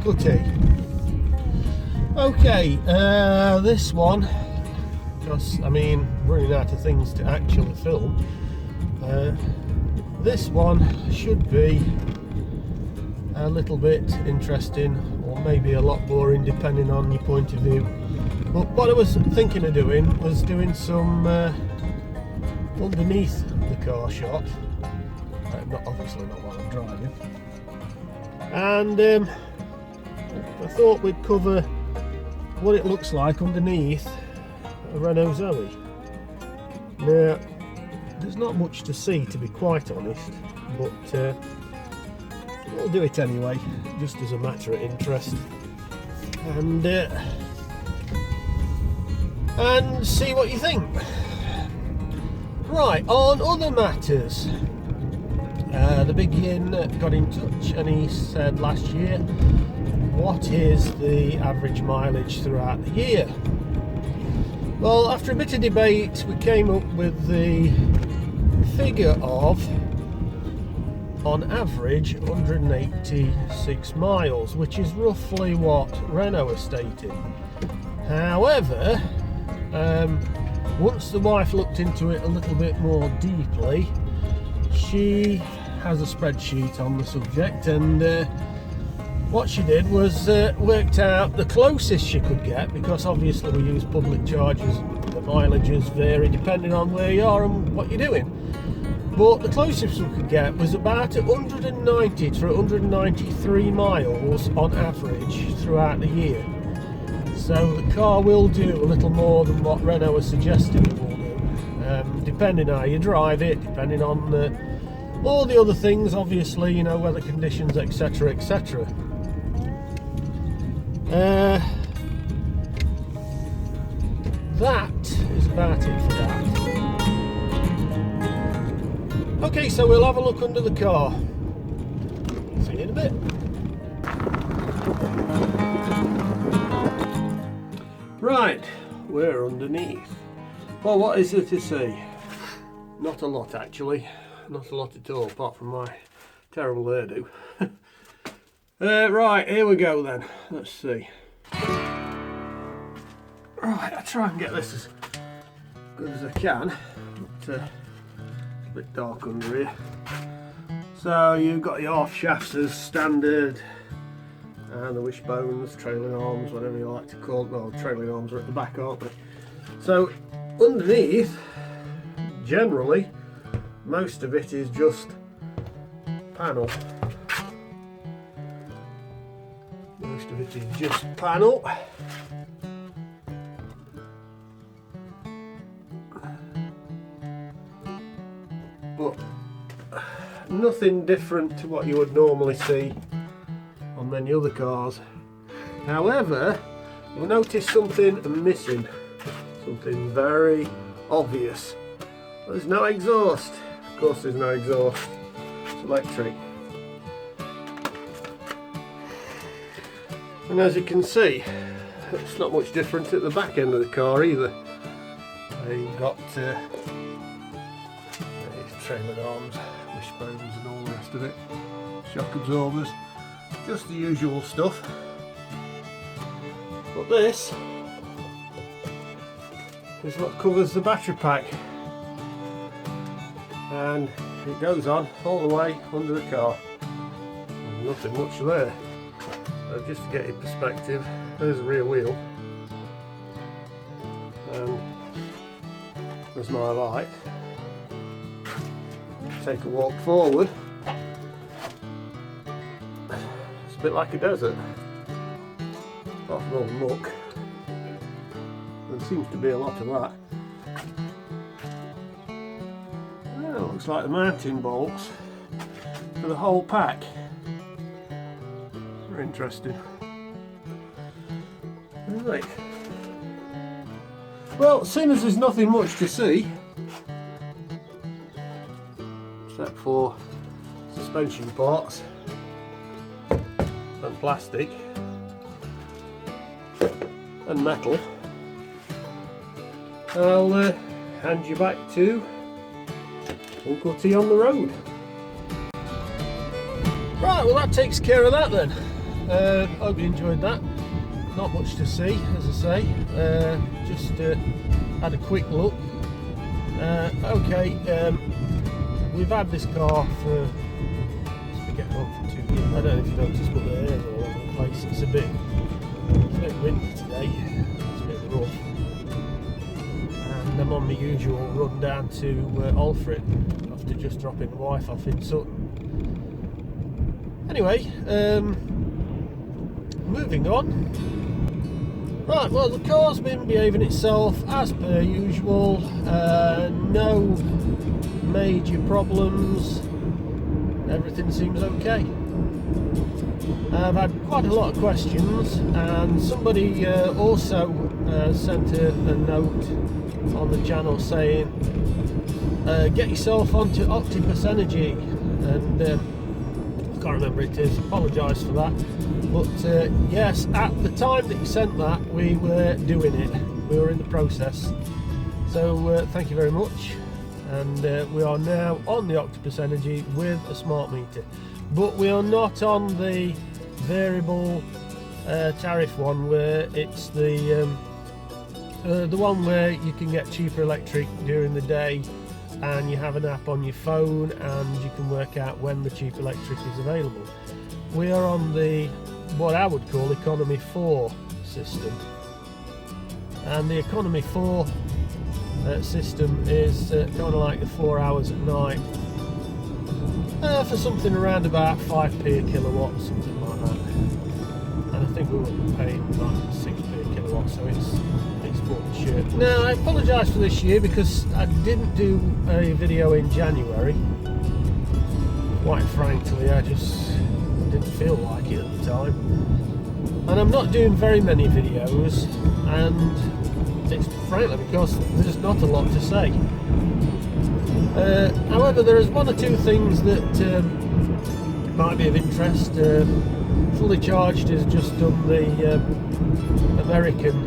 Uncle T. Okay, this one, because I mean, running out of things to actually film. This one should be a little bit interesting, or maybe a lot boring, depending on your point of view. But what I was thinking of doing was doing some underneath the car shot. Obviously not while I'm driving. And I thought we'd cover what it looks like underneath a Renault Zoe. Now, there's not much to see, to be quite honest, but we'll do it anyway, just as a matter of interest, and see what you think. Right, on other matters, the big yin got in touch and he said last year, what is the average mileage throughout the year? Well, after a bit of debate, we came up with the figure of, on average, 186 miles, which is roughly what Renault are stating. However, once the wife looked into it a little bit more deeply, she has a spreadsheet on the subject, and what she did was worked out the closest she could get, because obviously we use public charges, the mileages vary depending on where you are and what you're doing. But the closest we could get was about 190 to 193 miles on average throughout the year. So the car will do a little more than what Renault is suggesting it will do, depending on how you drive it, depending on all the other things, obviously, you know, weather conditions, etc, etc. That is about it for that. Okay, so we'll have a look under the car. See you in a bit. Right, we're underneath. Well, what is there to see? Not a lot, actually. Not a lot at all, apart from my terrible hairdo. Right, here we go then. Let's see. Right, I'll try and get this as good as I can. But, a bit dark under here. So you've got your half shafts as standard, and the wishbones, trailing arms, whatever you like to call them. Well, trailing arms are at the back, aren't they? So underneath, generally, most of it is just panel. Most of it is just panel. But nothing different to what you would normally see on many other cars. However, you'll notice something missing, something very obvious. There's no exhaust. Of course there's no exhaust, it's electric. And as you can see, it's not much different at the back end of the car either. You've got trailing arms, wishbones and all the rest of it, shock absorbers, just the usual stuff. But this is what covers the battery pack, and it goes on all the way under the car. There's nothing much there. So just to get in perspective, there's the rear wheel, and there's my light. Take a walk forward. It's a bit like a desert, apart from all the muck. There seems to be a lot of that. Well, it looks like the mounting bolts for the whole pack. Very interesting. Right. Well, seeing as there's nothing much to see, except for suspension parts and plastic and metal, I'll hand you back to Uncle T on the road. Right, well that takes care of that then. Hope you enjoyed that. Not much to see, as I say. Just had a quick look. Okay, we've had this car for, for 2 years. I don't know if you noticed, but the hair's all over the place. It's a bit windy today. It's a bit rough. And I'm on my usual run down to Alfred after just dropping the wife off in Sutton. Anyway, moving on. Right, well, the car's been behaving itself as per usual. No major problems. Everything seems okay. I've had quite a lot of questions, and somebody also sent a note on the channel saying get yourself onto Octopus Energy, and I can't remember it is, apologise for that, but yes, at the time that you sent that we were doing it, we were in the process, so thank you very much. And we are now on the Octopus Energy with a smart meter, but we are not on the variable tariff one, where it's the one where you can get cheaper electric during the day, and you have an app on your phone and you can work out when the cheap electric is available. We are on the what I would call economy 4 system, and the economy 4 system is kind of like the 4 hours at night for something around about 5p a kilowatt, something like that. And I think we were paying like 6p a kilowatt, so it's much. Now, I apologise for this year because I didn't do a video in January. Quite frankly, I just didn't feel like it at the time. And I'm not doing very many videos, and it's frankly because there's not a lot to say. However, there is one or two things that might be of interest. Fully Charged has just done the American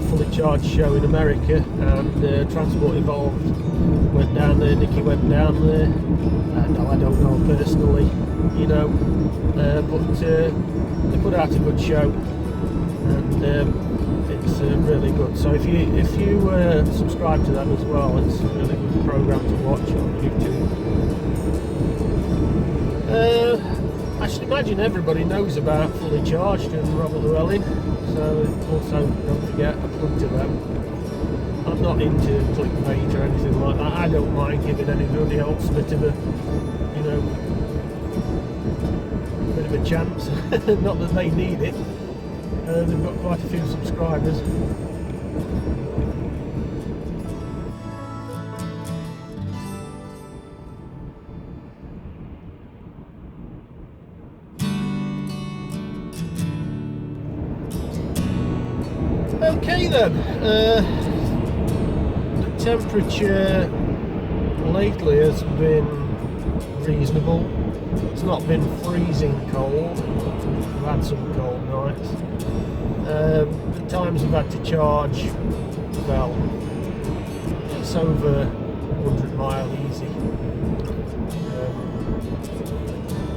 Fully Charged show in America, and Transport Evolved went down there, Nicky went down there. No, I don't know personally, you know, but they put out a good show, and it's really good. So if you subscribe to them as well, it's a really good program to watch on YouTube. I should imagine everybody knows about Fully Charged and Robert Llewellyn, so also don't forget a plug to them. I'm not into clickbait or anything like that. I don't mind giving anybody else a bit of a, you know, bit of a chance. Not that they need it. They've got quite a few subscribers. Okay then, the temperature lately has been reasonable. It's not been freezing cold. We've had some cold nights. The times we've had to charge, well, it's over 100 mile easy.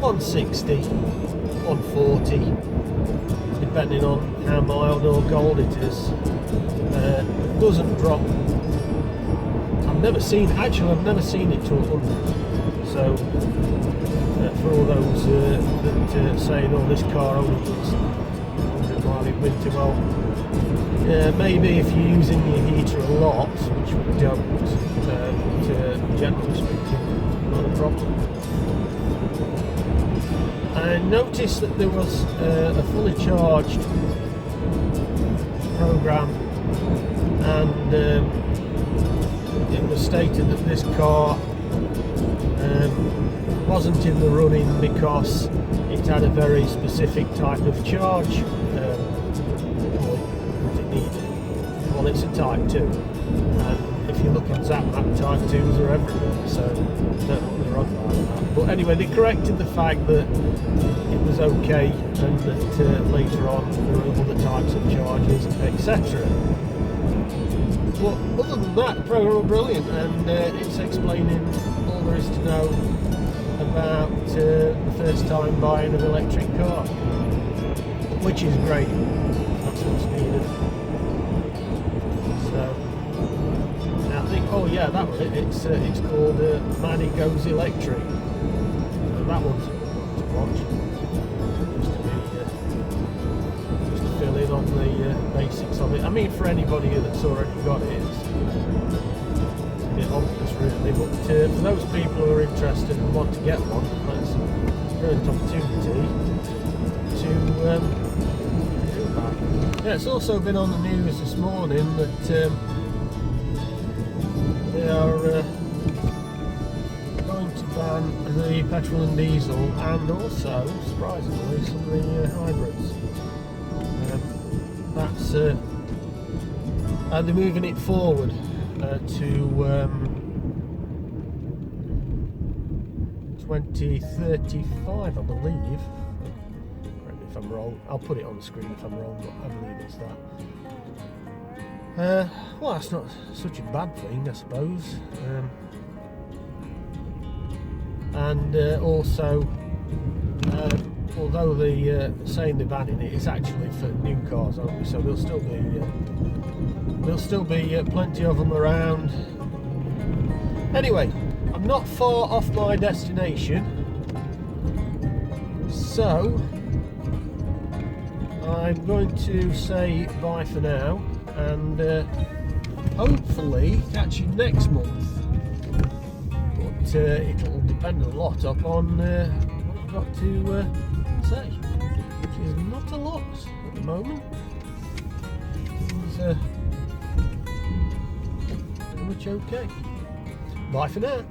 160, 140. Depending on how mild or cold it is. Doesn't drop. I've never seen it to 100. So for all those that saying, oh, this car only does 100 mile in winter, well, maybe if you're using your heater a lot, which we don't, but generally speaking, not a problem. I noticed that there was a Fully Charged program, and it was stated that this car wasn't in the running because it had a very specific type of charge that it needed. Well, it's a Type 2, and if you look at ZapMap, Type 2s are everywhere, so I don't know what they're on about that. But anyway, they corrected the fact that it was okay, and that later on there were other types of charges, etc. But other than that, the program was brilliant, and it's explaining all there is to know about the first time buying an electric car, which is great. That's what's needed. So I think, oh yeah, that was it. It's called Maddie Goes Electric. So that one's a good one to watch. Just to fill in on the basics of it. I mean, for anybody that's already got it, it's a bit obvious really. But for those people who are interested and want to get one, that's a brilliant opportunity to do that. Yeah, it's also been on the news this morning that they are going to ban the petrol and diesel, and also, surprisingly, some of the hybrids. That's they're moving it forward to 2035, I believe. Correct me if I'm wrong. I'll put it on the screen if I'm wrong, but I believe it's that. Well, that's not such a bad thing, I suppose. And also, although they're saying they're banning it, it's actually for new cars only, so there'll still be plenty of them around. Anyway, I'm not far off my destination, so I'm going to say bye for now, and hopefully catch you next month. But it'll depend a lot upon what I've got to say, which is not a lot at the moment. It's pretty much okay. Bye for now.